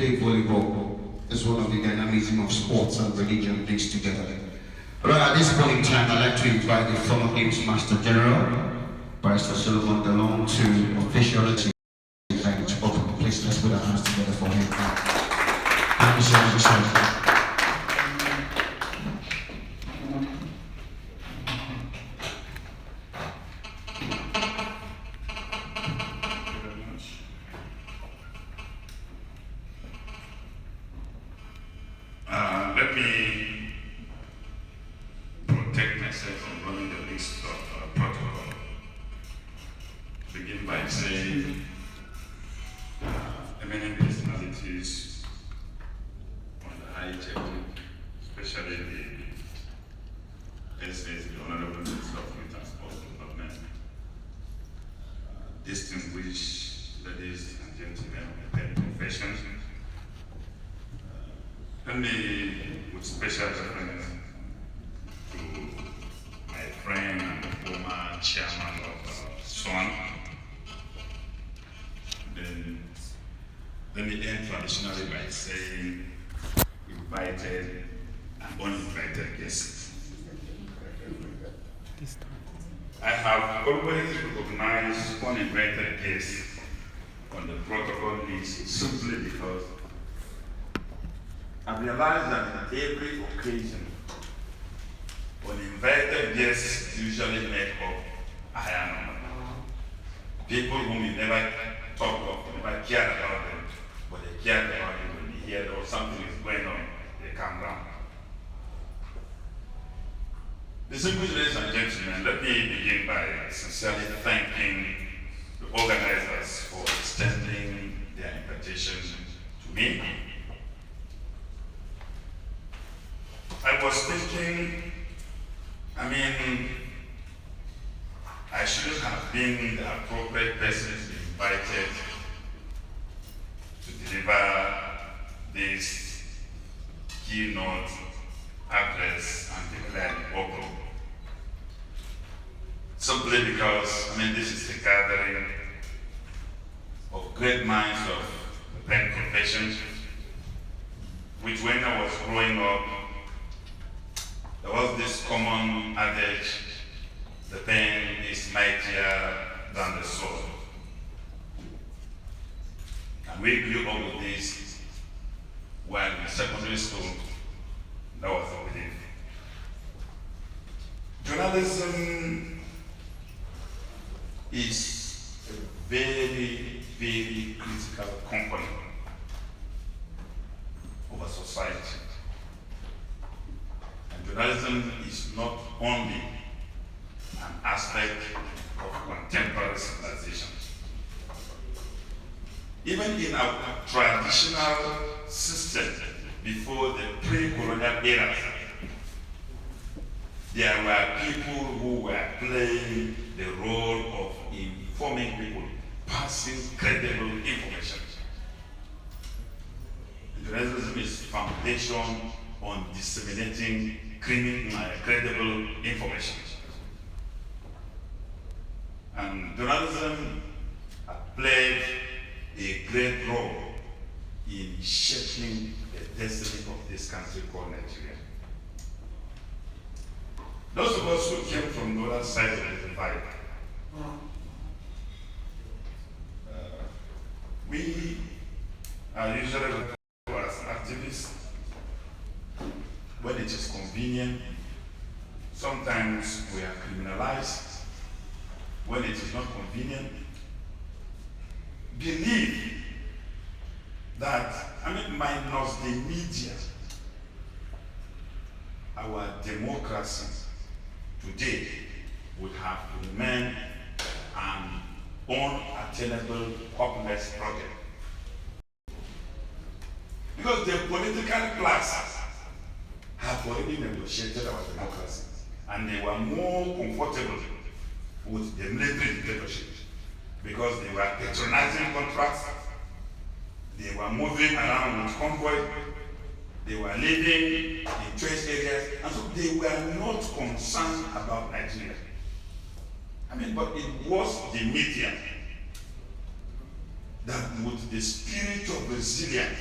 play volleyball. It's one of the dynamism of sports and religion mixed together. Right at this point in time, I'd like to invite the former Games Master General, Barrister Solomon Delong, to officially invite to open the place. Let's put our hands together for him. Thank you so much, sir. Let me protect myself from running the list of protocol. Begin by saying eminent personalities on the high table, especially the essays, the Honorable Minister of Youth and Sports Development, distinguished ladies and gentlemen of the pen profession. Let me, with special reference to my friend and former chairman of SWAN, then let me end traditionally by saying invited and uninvited guests. I have always recognized uninvited guests on the protocol list simply because I realized that on every occasion, uninvited guests usually make up a higher number. People whom you never talked of, never cared about them, but they cared about you when they hear that something is going on, they come down. Distinguished ladies and gentlemen, let me begin by sincerely thanking the organizers for extending their invitation to me. I was thinking, I shouldn't have been the appropriate person invited to deliver this keynote address and declare the open. Simply because, this is the gathering of great minds of the pen profession, which when I was growing up, there was this common adage, the pen is mightier than the sword. And we grew up with this while in secondary school. That was the belief. Journalism is a very, very critical component of a society. Journalism is not only an aspect of contemporary civilization. Even in our traditional system before the pre-colonial era, there were people who were playing the role of informing people, passing credible information. Journalism is foundation on disseminating credible information. And journalism played a great role in shaping the destiny of this country called Nigeria. Those of us who came from the other side of the divide, we are usually referred to as activists when it is convenient. Sometimes we are criminalized when it is not convenient. Believe that, minus the media, our democracy today would have remained an unattainable, hopeless project. Because the political class have already negotiated our democracy, and they were more comfortable with the military dictatorship because they were patronizing contracts, they were moving around with convoy, they were living in choice areas, and so they were not concerned about Nigeria. But it was the media that, with the spirit of resilience,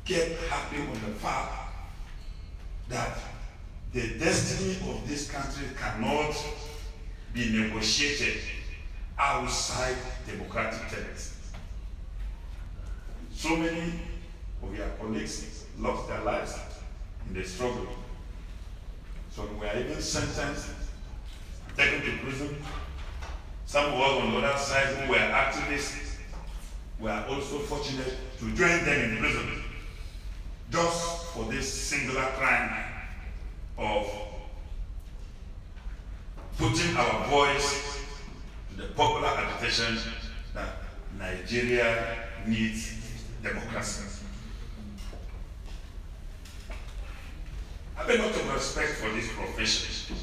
kept harping on the fact that the destiny of this country cannot be negotiated outside democratic tenets. So many of your colleagues lost their lives in the struggle. Some were even sentenced, taken to prison. Some of us on the other side who were activists were also fortunate to join them in prison just for this singular crime of putting our voice to the popular agitation that Nigeria needs democracy. I have a lot of respect for this profession.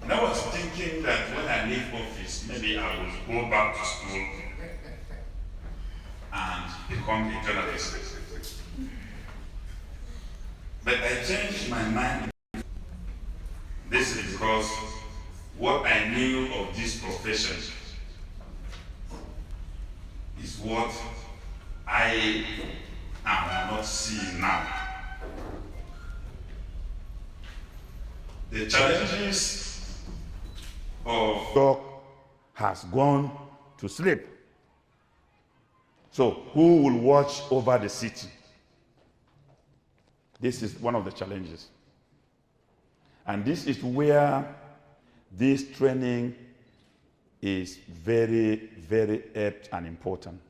And I was thinking that when I leave office, maybe I will go back to school and become a journalist. But I changed my mind. This is because what I knew of this profession is what I am not seeing now. The challenges of dog has gone to sleep. So who will watch over the city? This is one of the challenges. And this is where this training is very, very apt and important.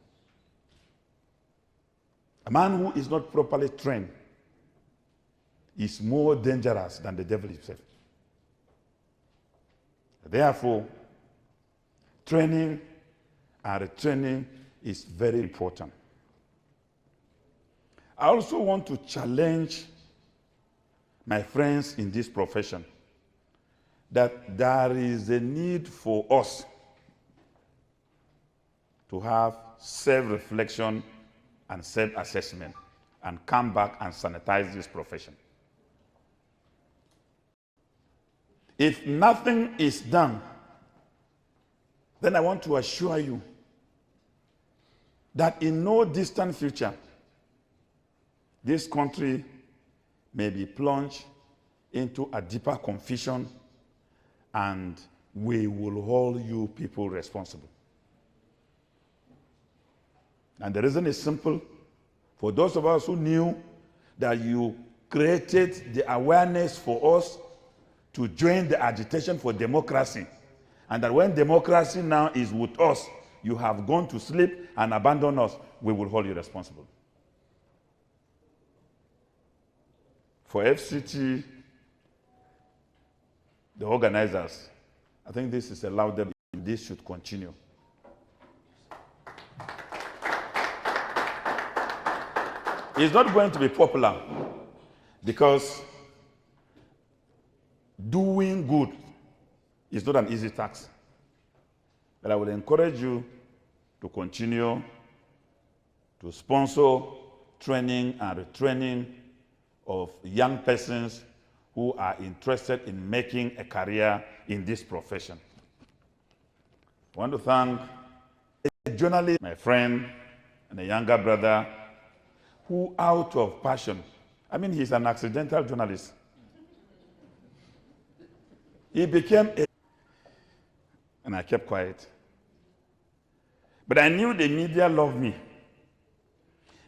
A man who is not properly trained is more dangerous than the devil himself. Therefore, training and retraining is very important. I also want to challenge my friends in this profession that there is a need for us to have self-reflection and self-assessment and come back and sanitize this profession. If nothing is done, then I want to assure you that in no distant future, this country may be plunged into a deeper confusion, and we will hold you people responsible. And the reason is simple. For those of us who knew that you created the awareness for us to join the agitation for democracy, and that when democracy now is with us, you have gone to sleep and abandoned us, we will hold you responsible. For FCT, the organizers, I think this is a laudable, this should continue. It's not going to be popular because doing good is not an easy task. But I will encourage you to continue to sponsor training and retraining of young persons who are interested in making a career in this profession. I want to thank a journalist, my friend, and a younger brother, who out of passion, I mean, he's an accidental journalist. He became a, and I kept quiet. But I knew the media loved me.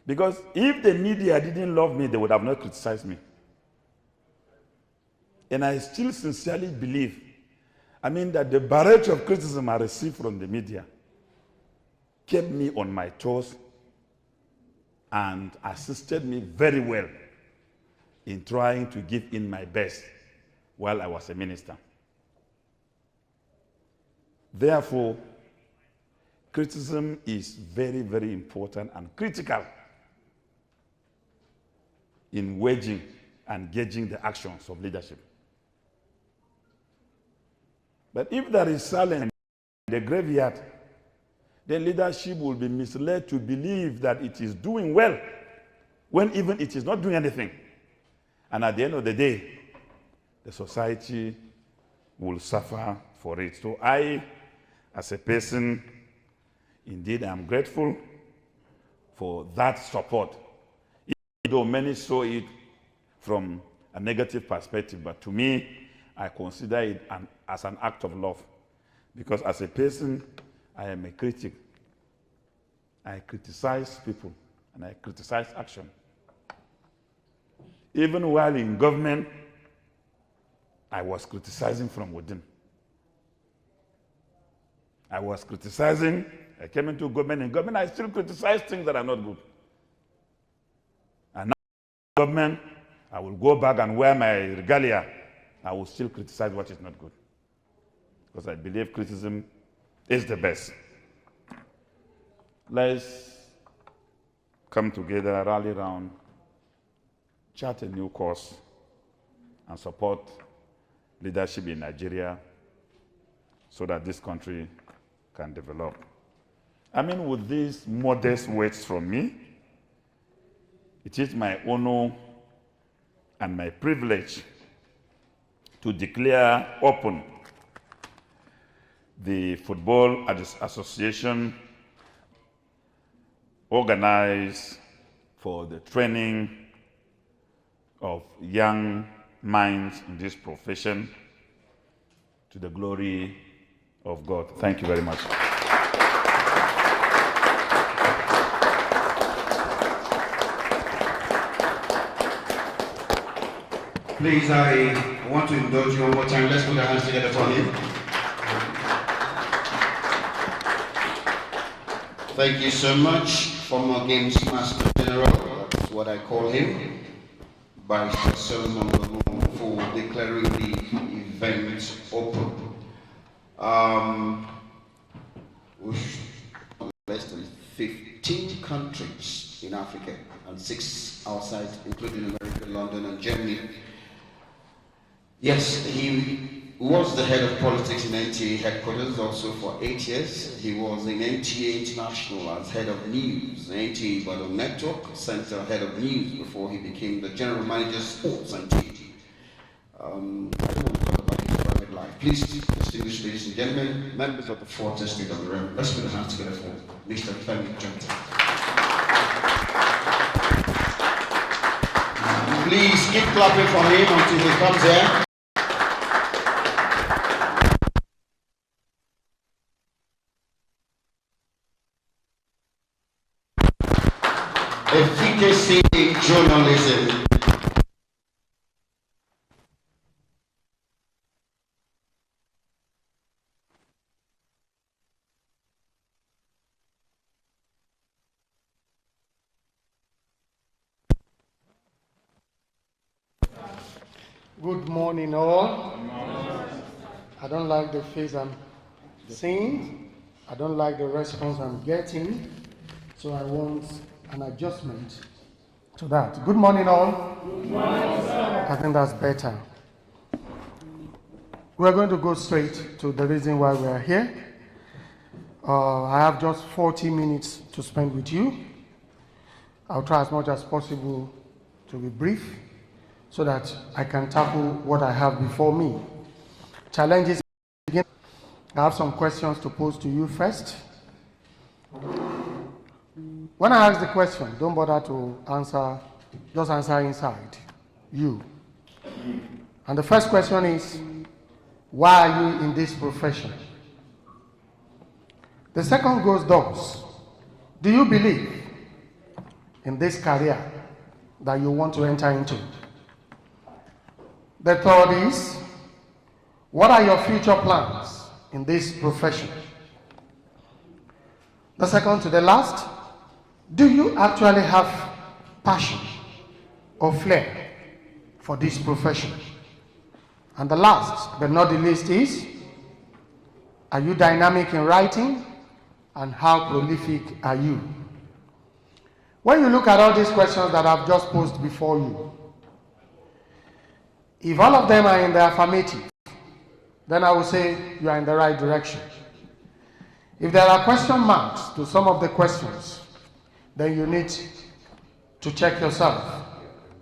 Because if the media didn't love me, they would have not criticized me. And I still sincerely believe, that the barrage of criticism I received from the media kept me on my toes and assisted me very well in trying to give in my best while I was a minister. Therefore, criticism is very, very important and critical in waging and gauging the actions of leadership. But if there is silence in the graveyard, then leadership will be misled to believe that it is doing well when even it is not doing anything. And at the end of the day, the society will suffer for it. So I, as a person, indeed, I am grateful for that support. Even though many saw it from a negative perspective, but to me, I consider it as an act of love. Because as a person, I am a critic. I criticize people and I criticize action. Even while in government, I was criticizing from within. I was criticizing, I came into government. In government, I still criticize things that are not good. And now in government, I will go back and wear my regalia. I will still criticize what is not good. Because I believe criticism is the best. Let's come together, rally around, chart a new course, and support leadership in Nigeria so that this country can develop. I mean, with these modest words from me, it is my honor and my privilege to declare open the Football Association organized for the training of young minds in this profession to the glory of God. Thank you very much. Please, I want to indulge you one more time. Let's put our hands together for him. Thank you so much, former Games Master General, that's what I call him, Barrister Solomon Dalong, for declaring the event open. With less than 15 countries in Africa and 6 outside, including America, London, and Germany. Yes, he was the head of politics in NTA headquarters also for 8 years. He was in NTA International as head of news, NTA Ibadan Network Center head of news before he became the general manager of sports and TV. I don't want to talk about his private life. Please, distinguished ladies and gentlemen, members of the Fourth Estate of the Realm, let's put our hands together for Mr. Femi Johnson. Please keep clapping for him until he comes here. Efficacy in journalism. Good morning, all. Good morning. I don't like the face I'm seeing. I don't like the response I'm getting. So I want an adjustment to that. Good morning, all. Good morning, sir. I think that's better. We're going to go straight to the reason why we are here. I have just 40 minutes to spend with you. I'll try as much as possible to be brief so that I can tackle what I have before me. Challenges begin. I have some questions to pose to you first. When I ask the question, don't bother to answer, just answer inside, you. And the first question is, why are you in this profession? The second goes thus, do you believe in this career that you want to enter into? The third is, what are your future plans in this profession? The second to the last, do you actually have passion or flair for this profession? And the last but not the least is, are you dynamic in writing and how prolific are you? When you look at all these questions that I've just posed before you, if all of them are in the affirmative, then I will say you are in the right direction. If there are question marks to some of the questions, then you need to check yourself.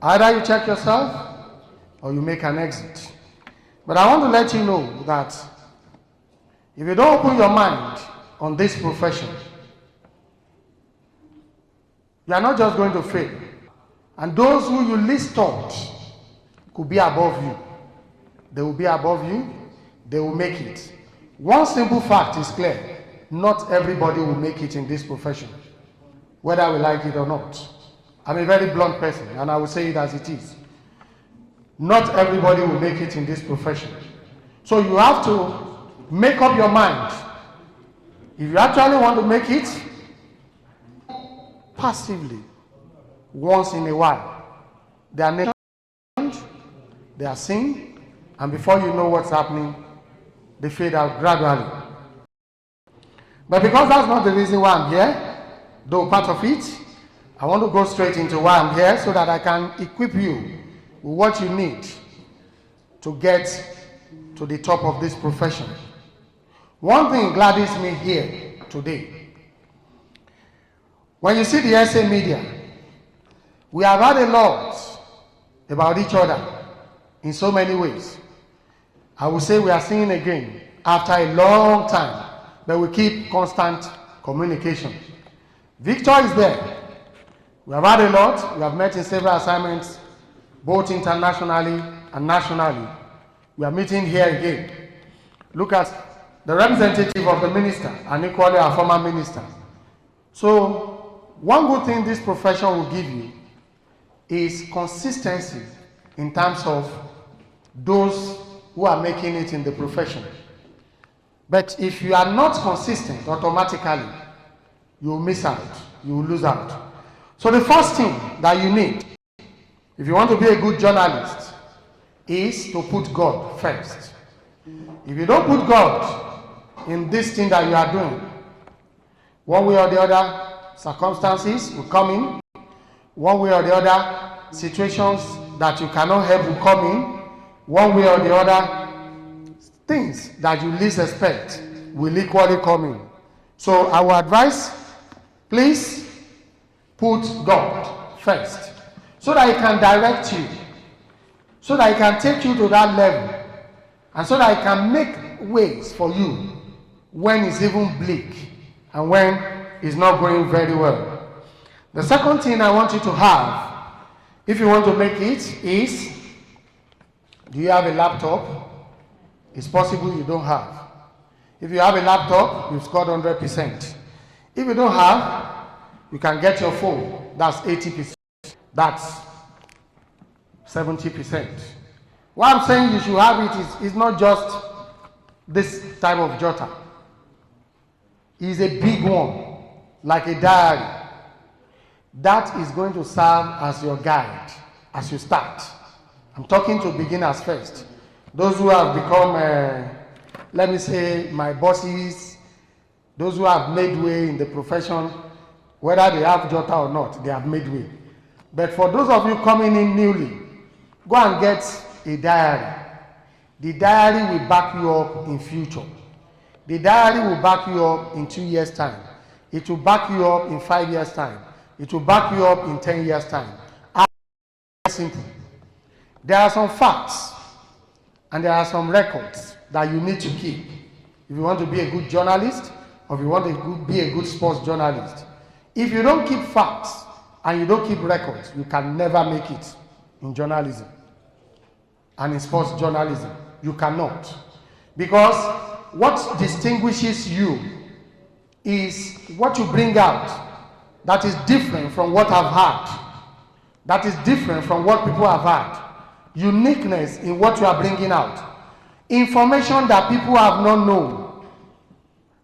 Either you check yourself or you make an exit. But I want to let you know that if you don't open your mind on this profession, You are not just going to fail. And those who you least thought could be above you, they will be above you, they will make it. One simple fact is clear: not everybody will make it in this profession, whether we like it or not. I'm a very blunt person, and I will say it as it is. Not everybody will make it in this profession. So you have to make up your mind. If you actually want to make it, passively, once in a while, they are named, they are seen, and before you know what's happening, they fade out gradually. But because that's not the reason why I'm here, though part of it, I want to go straight into why I'm here so that I can equip you with what you need to get to the top of this profession. One thing gladdens me here today. When you see the SA media, we have had a lot about each other in so many ways. I will say we are seeing again after a long time, but we keep constant communication. Victor is there. We have had a lot. We have met in several assignments, both internationally and nationally. We are meeting here again. Look at the representative of the minister and equally our former minister. So one good thing this profession will give you is consistency in terms of those who are making it in the profession. But if you are not consistent, automatically you will miss out, you will lose out. So the first thing that you need, if you want to be a good journalist, is to put God first. If you don't put God in this thing that you are doing, one way or the other, circumstances will come in. One way or the other, situations that you cannot help will come in. One way or the other, things that you least expect will equally come in. So I will advise, please put God first, so that He can direct you, so that He can take you to that level, and so that He can make ways for you when it's even bleak and when it's not going very well. The second thing I want you to have, if you want to make it, is, do you have a laptop? It's possible you don't have. If you have a laptop, you've scored 100%. If you don't have, you can get your phone. That's 80%. That's 70%. What I'm saying you should have it is not just this type of jotter. It's a big one, like a diary. That is going to serve as your guide as you start. I'm talking to beginners first. Those who have become, let me say, my bosses, those who have made way in the profession, whether they have jotter or not, they have made way. But for those of you coming in newly, go and get a diary. The diary will back you up in future. The diary will back you up in 2 years' time. It will back you up in 5 years' time. It will back you up in 10 years' time. Simple. There are some facts and there are some records that you need to keep if you want to be a good journalist or if you want to be a good sports journalist. If you don't keep facts and you don't keep records, you can never make it in journalism and in sports journalism. You cannot. Because what distinguishes you is what you bring out that is different from what I've had. That is different from what people have had. Uniqueness in what you are bringing out. Information that people have not known.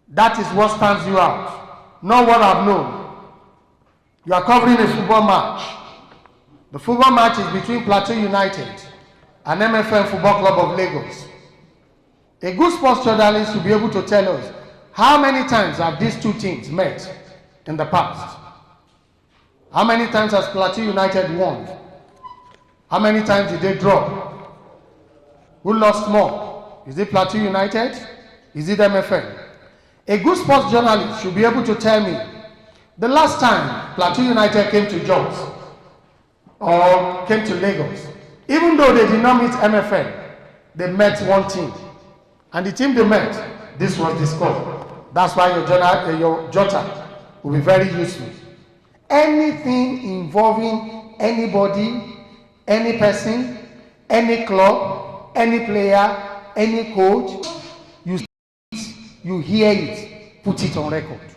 That is what stands you out. Not what I've known. You are covering a football match. The football match is between Plateau United and MFM Football Club of Lagos. A good sports journalist will be able to tell us how many times have these two teams met in the past. How many times has Plateau United won? How many times did they draw? Who lost more? Is it Plateau United? Is it MFM? A good sports journalist should be able to tell me the last time Plateau United came to Jos or came to Lagos. Even though they did not meet MFM, they met one team. And the team they met, this was the score. That's why your jotter will be very useful. anything involving anybody, any person, any club, any player, any coach, you hear it, put it on record.